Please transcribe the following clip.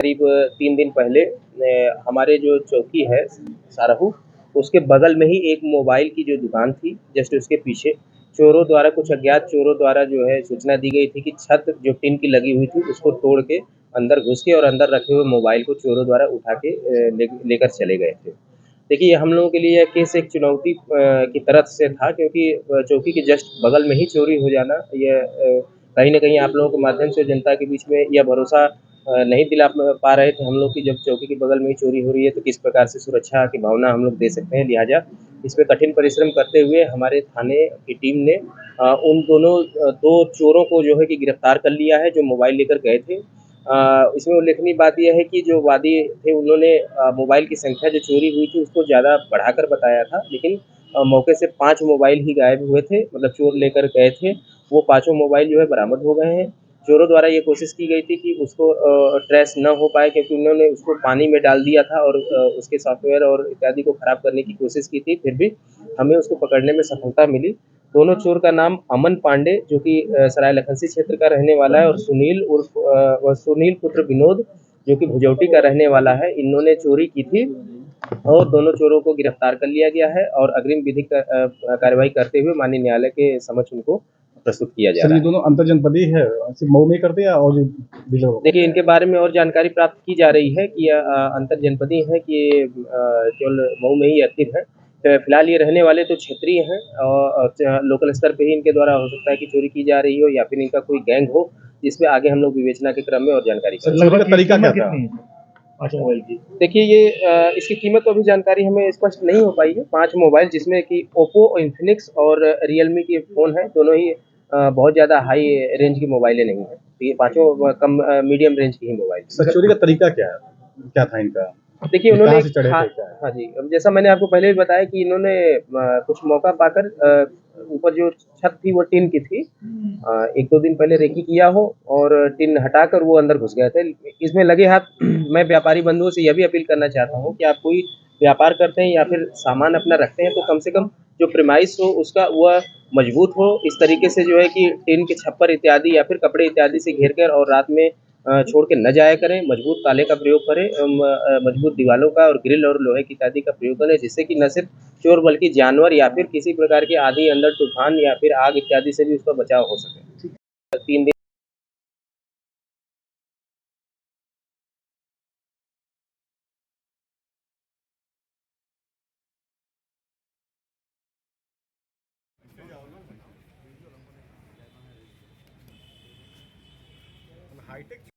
करीब 3 दिन पहले हमारे जो चौकी है सारहू, उसके बगल में ही एक मोबाइल की जो दुकान थी, जस्ट उसके पीछे चोरों द्वारा कुछ अज्ञात चोरों द्वारा जो है सूचना दी गई थी कि छत जो टिन की लगी हुई थी, उसको तोड़ के अंदर घुस के और अंदर रखे हुए मोबाइल को चोरों द्वारा उठा के लेकर चले गए थे। देखिए, हम लोगों के लिए यह केस एक चुनौती की तरह से था, क्योंकि चौकी के जस्ट बगल में ही चोरी हो जाना, यह कहीं न कहीं आप लोगों के माध्यम से जनता के बीच में यह भरोसा नहीं दिला पा रहे थे हम लोग कि जब चौकी के बगल में ही चोरी हो रही है तो किस प्रकार से सुरक्षा की भावना हम लोग दे सकते हैं। लिहाजा इसमें कठिन परिश्रम करते हुए हमारे थाने की टीम ने उन दोनों 2 चोरों को जो है कि गिरफ्तार कर लिया है, जो मोबाइल लेकर गए थे। इसमें उल्लेखनीय बात यह है कि जो वादी थे, उन्होंने मोबाइल की संख्या जो चोरी हुई थी उसको ज़्यादा बढ़ाकर बताया था, लेकिन मौके से 5 मोबाइल ही गायब हुए थे, मतलब चोर लेकर गए थे। वो पाँचों मोबाइल जो है बरामद हो गए हैं। चोरों द्वारा ये कोशिश की गई थी कि उसको ट्रेस न हो पाए, क्योंकि उन्होंने उसको पानी में डाल दिया था और उसके सॉफ्टवेयर और इत्यादि को खराब करने की कोशिश की थी, फिर भी हमें उसको पकड़ने में सफलता मिली। दोनों चोर का नाम अमन पांडे, जो कि सराय लखनसी क्षेत्र का रहने वाला है, और सुनील पुत्र विनोद, जो कि भुजौटी का रहने वाला है। इन्होंने चोरी की थी और दोनों चोरों को गिरफ्तार कर लिया गया है और अग्रिम विधिक कार्रवाई करते हुए माननीय न्यायालय के समक्ष उनको प्रस्तुत किया जा सर, रहा ये है। दोनों अंतरजनपदीय है, सिर्फ मऊ में ही करते हैं या और भी जिलों में? देखिए, इनके बारे में और जानकारी प्राप्त की जा रही है कि अंतरजनपदीय है, कि ये केवल मऊ में ही एक्टिव है। फिलहाल ये रहने वाले तो क्षेत्रीय हैं और लोकल स्तर पे ही इनके द्वारा हो सकता है कि चोरी की जा रही हो या फिर इनका कोई गैंग हो, जिसमें आगे हम लोग विवेचना के क्रम में और जानकारी सर, करेंगे। चोरी का तरीका क्या था? पाँच मोबाइल की। देखिए, ये इसकी कीमत तो अभी जानकारी हमें स्पष्ट नहीं हो पाई है। 5 मोबाइल, जिसमें कि ओप्पो, इन्फिनिक्स और रियलमी के फ़ोन हैं। दोनों ही बहुत ज़्यादा हाई रेंज की मोबाइलें नहीं हैं। तो ये पाँचों कम मीडियम रेंज की ही मोबाइल हैं। सर, चोरी का तरीका क्या है? क्या था इनका? देखिए, ये उन्होंने कहाँ से चढ़े हाँ, थे, क्या है? हाँ जी। अब जैसा मैंने आपको पहले भी बताया कि इन्होंने कुछ मौका पाकर ऊपर जो छत थी वो टिन की थी। 1-2 दिन पहले रेकी किया हो और टिन हटाकर वो अंदर घुस गए थे। इसमें लगे हाथ मैं व्यापारी बंधुओं से यह भी अपील करना चाहता हूँ कि आप कोई व्यापार करते हैं या फिर सामान अपना रखते हैं, तो कम से कम जो प्रीमाइस हो उसका वह मजबूत हो। इस तरीके से जो है कि टिन के छप्पर इत्यादि या फिर कपड़े इत्यादि से घेर कर और रात में छोड़ के न जाया करें। मजबूत ताले का प्रयोग करें, मजबूत दीवालों का और ग्रिल और लोहे की इत्यादि का प्रयोग करें, जिससे कि न सिर्फ चोर बल्कि जानवर या फिर किसी प्रकार के आंधी, अंधड़, तूफान या फिर आग इत्यादि से भी उसका बचाव हो सके। 3 दिन हाईटेक